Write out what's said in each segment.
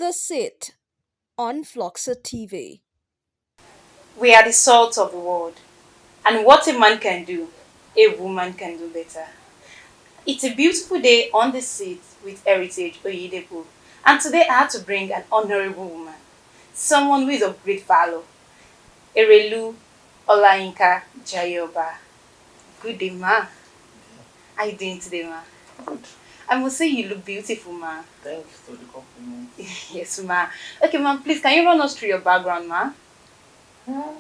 the Seat on Floxa TV. We are the salt of the world. And what a man can do, a woman can do better. It's a beautiful day on the seat with Heritage Oyedepo. And today I had to bring an honorable woman, someone who is of great valor, Erelu Yinka Jaiyeoba. Good day, ma. How you doing today, ma? Good. I must say you look beautiful, ma. Thanks for the compliment. Yes, ma. Okay, ma, please, can you run us through your background, ma? I'm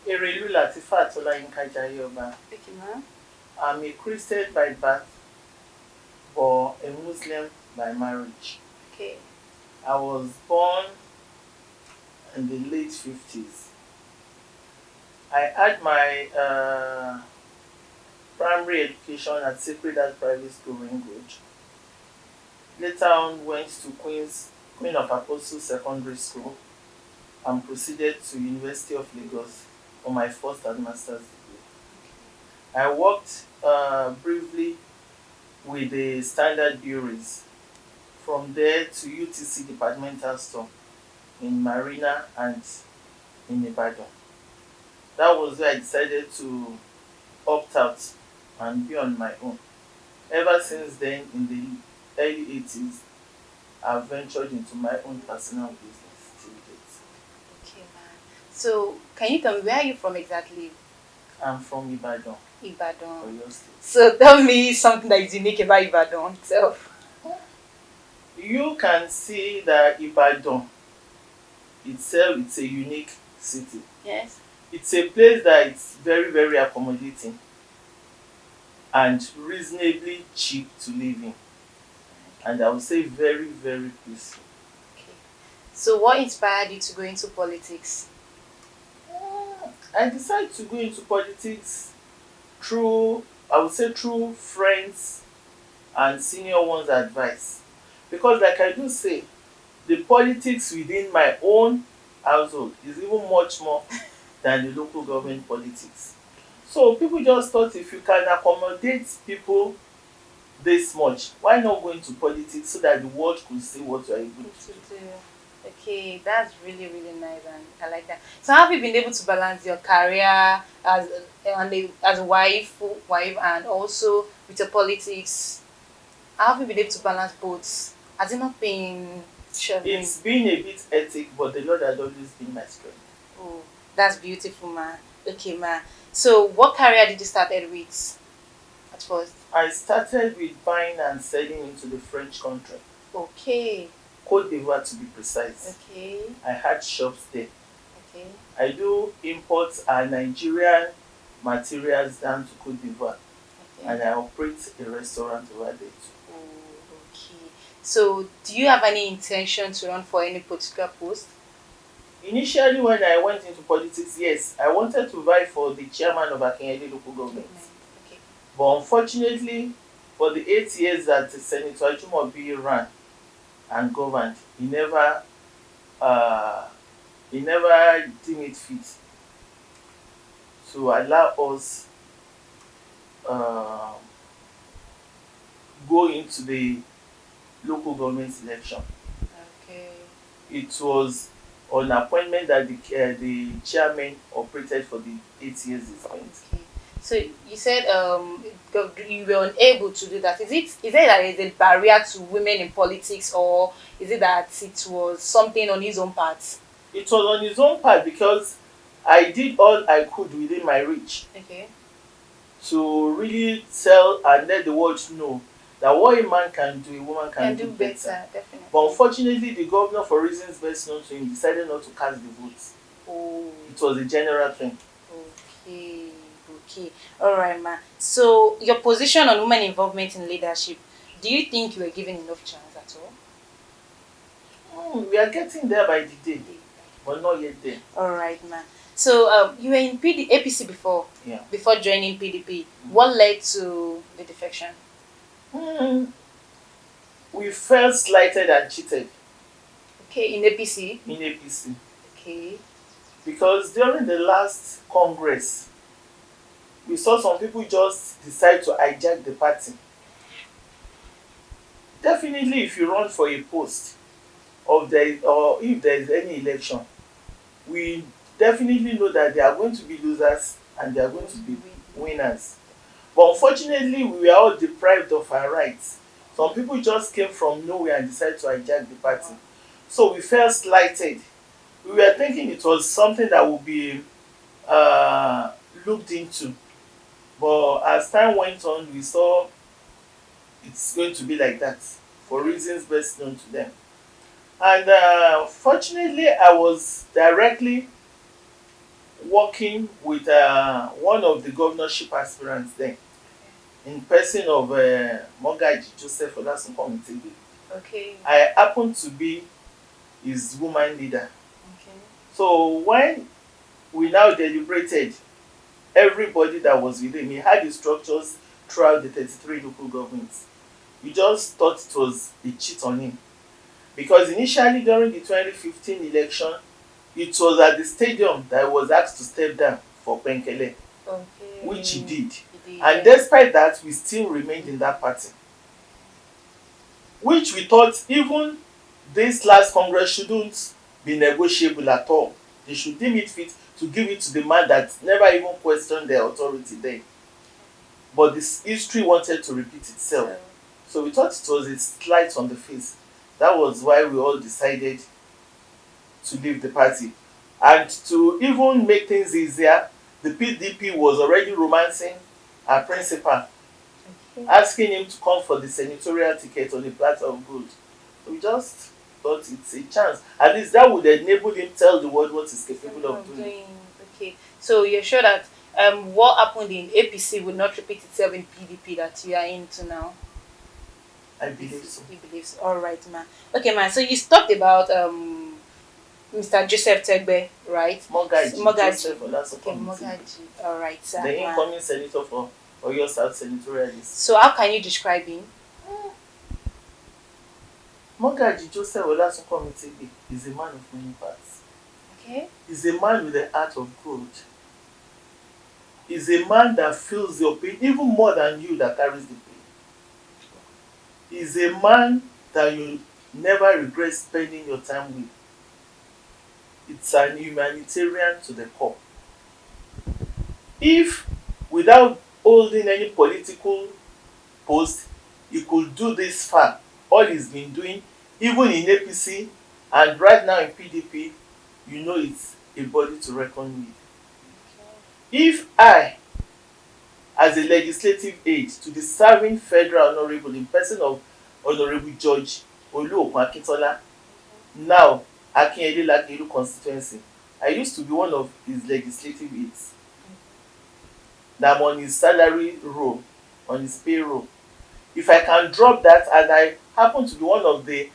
Erelu Yinka Jaiyeoba. Okay, ma. I'm a Christian by birth, but a Muslim by marriage. Okay. I was born in the late 50s. I had my primary education at Sacred Heart Private School, Ring Road. Later on, went to Queen of Apostles Secondary School and proceeded to University of Lagos for my first and master's degree. I worked briefly with the Standard Breweries. From there to UTC Departmental Store in Marina and in Ibadan. That was where I decided to opt out and be on my own. Ever since then, in the early 80s, I've ventured into my own personal business till date. Okay, ma. So, can you tell me where are you from exactly? I'm from Ibadan, Ibadan. Oyo State. So, tell me something that is unique about Ibadan itself. You can see that Ibadan itself, it's a unique city. Yes. It's a place that it's very, very accommodating and reasonably cheap to live in. And I would say very, very peaceful. Okay. So, what inspired you to go into politics? I decided to go into politics through, I would say, through friends and senior ones' advice. Because, like I do say, the politics within my own household is even much more than the local government politics. So people just thought if you can accommodate people this much, why not go into politics so that the world could see what you are able to do? Okay, that's really, really nice, and I like that. So, how have you been able to balance your career as a wife, and also with your politics? How have you been able to balance both? Has it not been challenging? It's been a bit hectic, but the Lord has always been my strength. Oh, that's beautiful, ma. Okay, ma. So, what career did you start with at first? I started with buying and selling into the French country, Okay, Côte d'Ivoire to be precise. okay, I had shops there. okay, I do import Nigerian materials down to Côte d'Ivoire, okay. and I operate a restaurant over there too. Oh, okay. So, do you have any intention to run for any political post? Initially, when I went into politics, yes, I wanted to vie for the chairman of Akinyele local government. Okay. But unfortunately, for the 8 years that Senator Ajumobi ran and governed, uh, he never deemed it fit to allow us uh, go into the local government election. Okay. It was on appointment that the chairman operated for the 8 years he spent. Okay. So you said you were unable to do that. Is it that there's a barrier to women in politics, or is it that it was something on his own part? It was on his own part because I did all I could within my reach Okay. to really tell and let the world know that what a man can do, a woman can do better. Definitely. But unfortunately, the governor, for reasons best known to him, decided not to cast the votes. Oh. It was a general thing. Okay. Okay. All right, ma. So your position on women involvement in leadership, do you think you were given enough chance at all? We are getting there by the day, but not yet there. All right, ma. So you were in APC before. Yeah. Before joining PDP. What led to the defection? We felt slighted and cheated Okay, in APC. in APC Okay. because during the last Congress, we saw some people just decide to hijack the party. definitely if you run for a post of the or if there is any election, we definitely know that there are going to be losers and there are going to be winners. But unfortunately, we were all deprived of our rights. Some people just came from nowhere and decided to hijack the party. So we felt slighted. We were thinking it was something that would be uh, looked into. But as time went on, we saw it's going to be like that for reasons best known to them. And fortunately, I was directly working with one of the governorship aspirants then, in person of Mogaji Olasunkanmi Tegbe. Okay. I happened to be his woman leader. Okay. So when we now deliberated, everybody that was with him, he had the structures throughout the 33 local governments. We just thought it was a cheat on him. Because initially during the 2015 election, it was at the stadium that he was asked to step down for Penkele, Okay. which he did. He did. And despite that, we still remained in that party. Which we thought even this last Congress shouldn't be negotiable at all. They should deem it fit to give it to the man that never even questioned their authority then. But this history wanted to repeat itself. So we thought it was a slight on the face. That was why we all decided to leave the party. And to even make things easier, the PDP was already romancing our principal, asking him to come for the senatorial ticket on a platter of gold. So we just thought it's a chance. At least that would enable him to tell the world what he's capable of doing. Okay. So you're sure that what happened in APC will not repeat itself in PDP that you are into now? I believe so. You believe so. All right, ma. Okay, ma. So you talked about Mr. Joseph Tegbe, right? Mogaji. Mogaji. Okay, Mogaji. All right, sir. The incoming senator for Oyo South senatorial list. So how can you describe him? Mogaji Olasunkanmi Tegbe is a man of many parts. Okay. He's a man with the heart of gold. He's a man that feels your pain even more than you that carries the pain. He's a man that you never regret spending your time with. It's an humanitarian to the core. If without holding any political post, he could do this far, all he's been doing, even in APC and right now in PDP, you know it's a body to reckon with. If I, as a legislative aide to the serving federal honorable in person of Honorable Judge Olu, now Akinyele Lakiru constituency, I used to be one of his legislative aides. Now I'm on his salary roll, on his payroll. If I can drop that and I happen to be one of the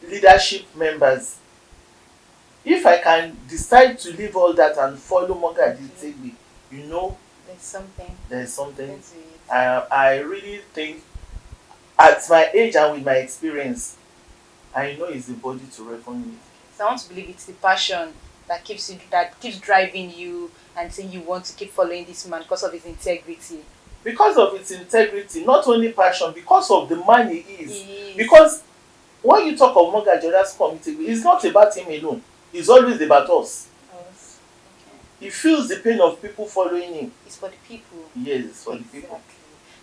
leadership members, if I can decide to leave all that and follow Mogaji Tegbe, you know, there's something. I really think at my age and with my experience, I know it's the body to reckon with. So I want to believe it's the passion that keeps driving you and saying you want to keep following this man because of his integrity. Because of its integrity, not only passion, because of the man he is. Because when you talk of Mogaji Olasunkanmi Tegbe, it's not about him alone. It's always about us. Okay. He feels the pain of people following him. It's for the people. Yes, it's for the people.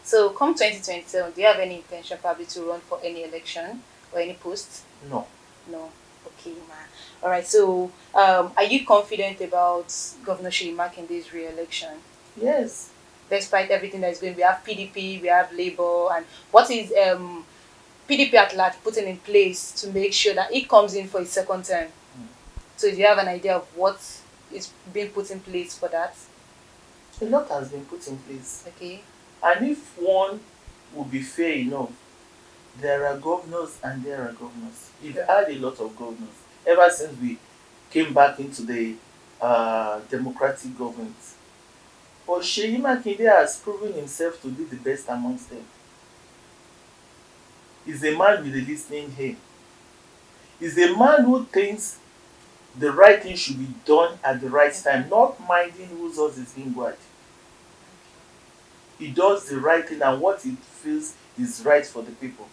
So come 2027, do you have any intention probably to run for any election or any post? No. No. Okay, ma. All right. So are you confident about Governor Seyi Makinde's re-election? Yes. Despite everything that is going, we have PDP, we have Labour, and what is PDP at large putting in place to make sure that it comes in for its second term? So do you have an idea of what is being put in place for that? A lot has been put in place. Okay. And if one would be fair enough, there are governors and there are governors. We've had a lot of governors ever since we came back into the democratic government. But Seyi Makinde has proven himself to be the best amongst them. He's a man with a listening ear. He's a man who thinks the right thing should be done at the right time, not minding whose horse is being guarded. He does the right thing and what he feels is right for the people.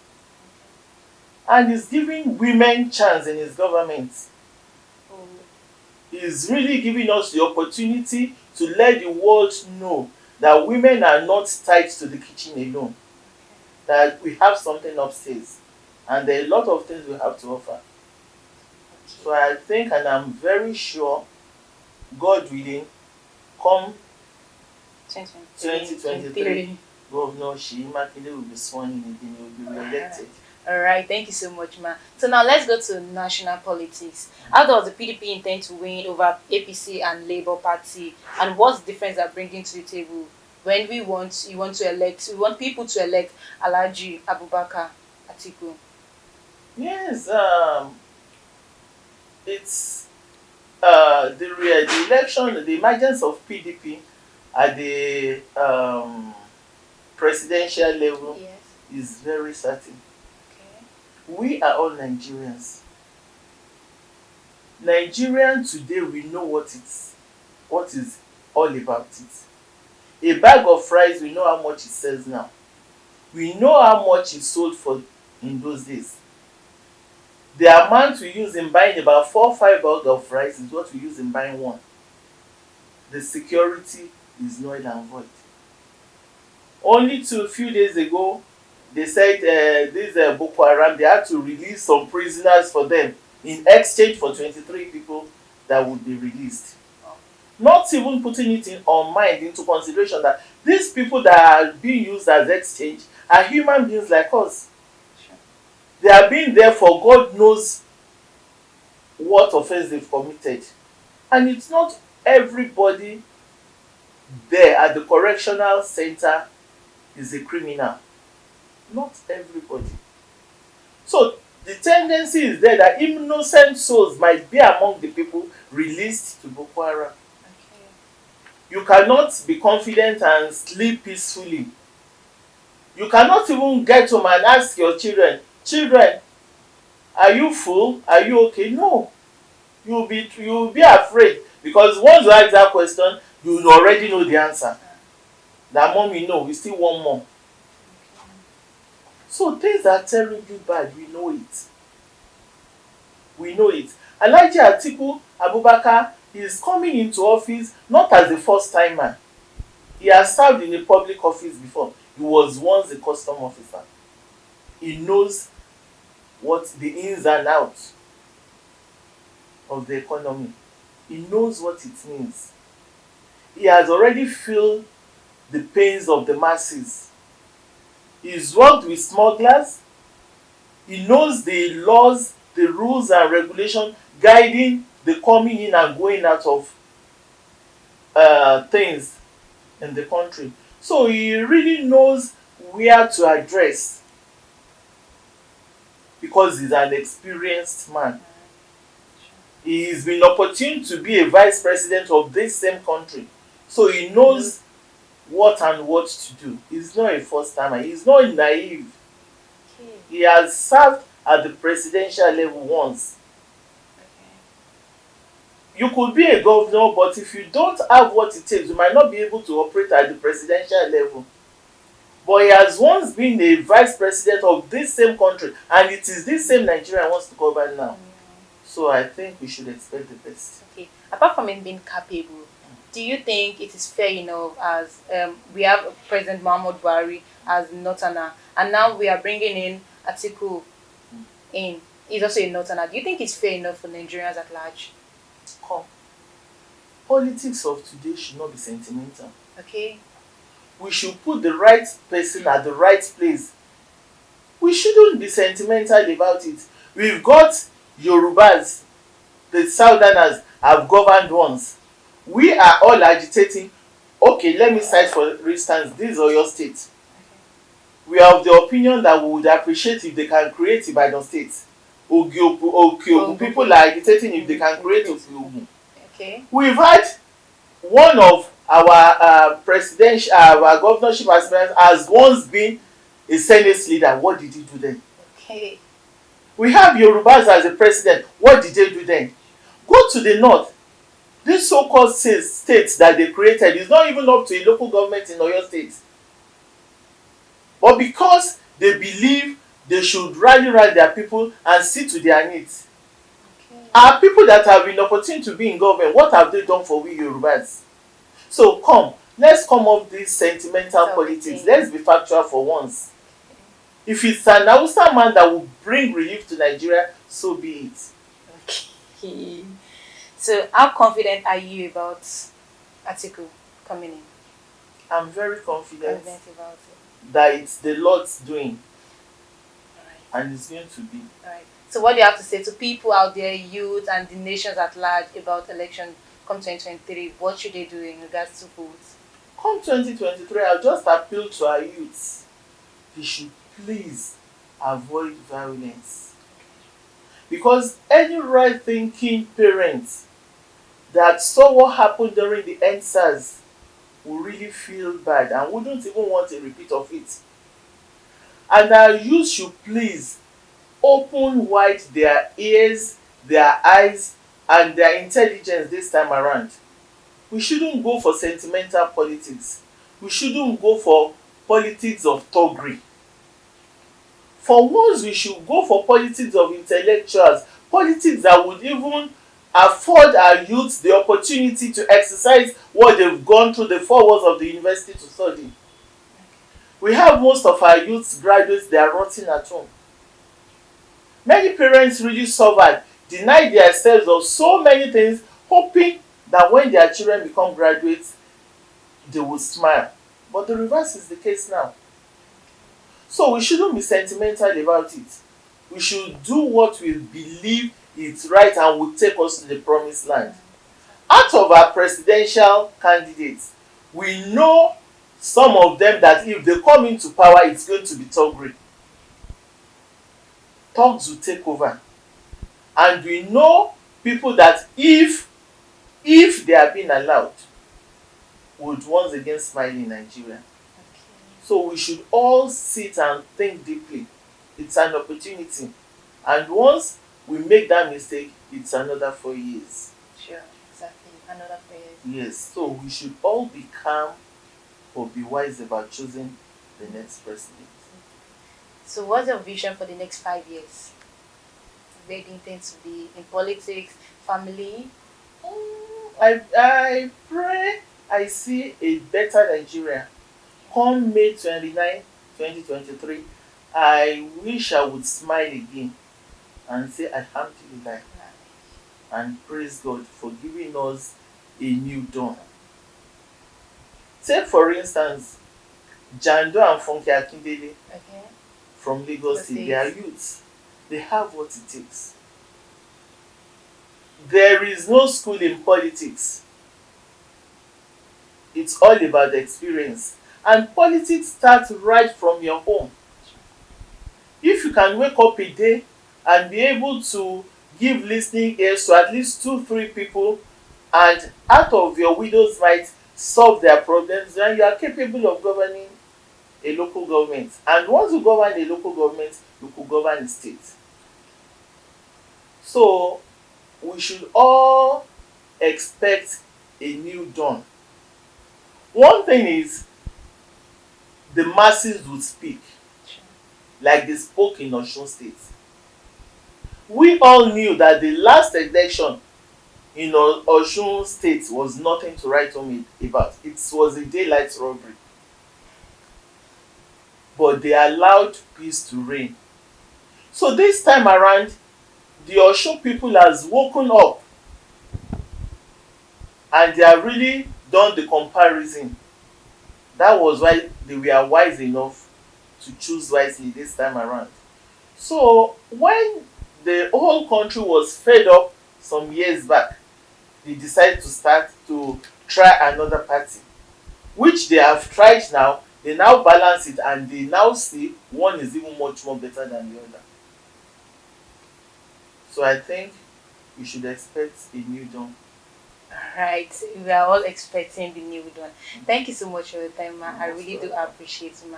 And he's giving women chance in his government. Oh, He's really giving us the opportunity to let the world know that women are not tied to the kitchen alone, that we have something upstairs, and there are a lot of things we have to offer. So okay. I think, and I'm very sure, God willing, come 2023, 2023. Governor Sheyi Makinde will be sworn in again, he will be re-elected. All right, thank you so much, ma. So now let's go to national politics. How does the PDP intend to win over APC and Labour Party, and what's the difference they're bringing to the table when we want people to elect Alhaji Abubakar Atiku? Yes, it's the election, the emergence of PDP at the presidential level Yes. is very certain. Okay. We are all Nigerians. Nigerian today, we know what is all about it. A bag of rice, we know how much it sells now. We know how much it sold for in those days. The amount we use in buying about 4 or 5 bags of rice is what we use in buying one. The security is null and void. Only to a few days ago, they said this Boko Haram, they had to release some prisoners for them in exchange for 23 people that would be released. Not even putting it on mind into consideration that these people that are being used as exchange are human beings like us. Sure. They are being there for God knows what offense they've committed. And it's not everybody there at the correctional center is a criminal. Not everybody. So the tendency is there that innocent souls might be among the people released to Boko Haram. Okay. You cannot be confident and sleep peacefully. You cannot even get home and ask your children, are you full? Are you okay? No. You'll be afraid, because once you ask that question, you already know the answer. That mommy, no, we still want more. So things are terribly bad. We know it. We know it. Alhaji Atiku Abubakar is coming into office not as a first timer. He has served in a public office before. He was once a custom officer. He knows what the ins and outs of the economy. He knows what it means. He has already felt the pains of the masses. He's worked with smugglers. He knows the laws, the rules and regulations guiding the coming in and going out of things in the country. So he really knows where to address, because he's an experienced man. He's been opportune to be a vice president of this same country. So he knows what and what to do. He's not a first timer. He's not naive. Okay. He has served at the presidential level once. Okay. You could be a governor, but if you don't have what it takes, you might not be able to operate at the presidential level. But he has once been a vice president of this same country, and it is this same Nigeria wants to govern now. So I think we should expect the best. Okay. Apart from him being capable, do you think it is fair enough as we have President Muhammad Buhari as Northerner, and now we are bringing in Atiku in? He's also a Northerner. Do you think it's fair enough for Nigerians at large? Come. Politics of today should not be sentimental. Okay. We should put the right person at the right place. We shouldn't be sentimental about it. We've got Yorubas, the Southerners have governed once. We are all agitating. Okay, let me cite for instance this Oyo State. We are of the opinion that we would appreciate if they can create Ibadan State. Okiogun people are agitating if they can create Okiogun. Okay. We've had one of our presidential, our governorship aspirants has once been a Senate leader. What did he do then? Okay. We have Yorubas as a president. What did they do then? Go to the north. This so-called states that they created is not even up to a local government in Oyo State. But because They believe they should rally round their people and see to their needs. Okay. Our people that have been opportune to be in government, what have they done for we Yorubas? So come, let's come off this sentimental politics. Everything. Let's be factual for once. If it's an Hausa man that will bring relief to Nigeria, so be it. Okay. So, how confident are you about article coming in? I'm very confident Confident about it. that it's the Lord's doing All right. and it's going to be. All right. So, what do you have to say to people out there, youth and the nations at large, about election come 2023? What should they do in regards to votes? Come 2023, I'll just appeal to our youths. They should please avoid violence. Because any right thinking parent that saw what happened during the NSAS will really feel bad and wouldn't even want a repeat of it. And our youth should please open wide their ears, their eyes, and their intelligence this time around. We shouldn't go for sentimental politics. We shouldn't go for politics of thuggery. For once, we should go for politics of intellectuals, politics that would even afford our youth the opportunity to exercise what they've gone through the 4 walls of the university to study. We have most of our youth graduates, they are rotting at home. Many parents really suffered, denied themselves of so many things, hoping that when their children become graduates, they will smile. But the reverse is the case now. So we shouldn't be sentimental about it. We should do what we believe is right and will take us to the promised land. Out of our presidential candidates, we know some of them that if they come into power, it's going to be thuggery. Thugs will take over. And we know people that if they are being allowed, would once again smile in Nigeria. Okay. So we should all sit and think deeply. It's an opportunity. And once we make that mistake, it's another 4 years. Sure, exactly. Another prayer. Yes, so we should all be calm or be wise about choosing the next president. So, what's your vision for the next 5 years? Where do you intend to be in politics, family? I pray I see a better Nigeria. Come May 29, 2023, I wish I would smile again and say Alhamdulillah and praise God for giving us a new dawn. Take for instance, Jando and Funke Akindele Okay. from Lagos State, they are youths. They have what it takes. There is no school in politics. It's all about the experience. And politics starts right from your home. If you can wake up a day and be able to give listening ears to at least 2, 3 people, and out of your widow's might solve their problems, then you are capable of governing a local government. And once you govern a local government, you could govern a state. So we should all expect a new dawn. One thing is, the masses would speak Sure. like they spoke in Osun State. We all knew that the last election in Osun State was nothing to write home about. It was a daylight robbery. But they allowed peace to reign. So this time around, the Osun people has woken up and they have really done the comparison. That was why they were wise enough to choose wisely this time around. So when the whole country was fed up some years back, they decided to start to try another party, which they have tried now. They now balance it and they now see one is even much more better than the other. So I think we should expect a new dawn. Alright, we are all expecting the new one. Thank you so much for your time, ma. I really do appreciate, ma.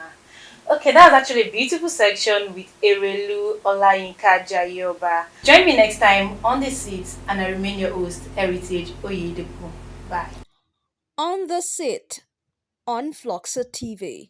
Okay, that's actually a beautiful section with Erelu Yinka Jaiyeoba. Join me next time on the seat, and I remain your host, Heritage Oyedepo. Bye. On the Sit on Floxer TV.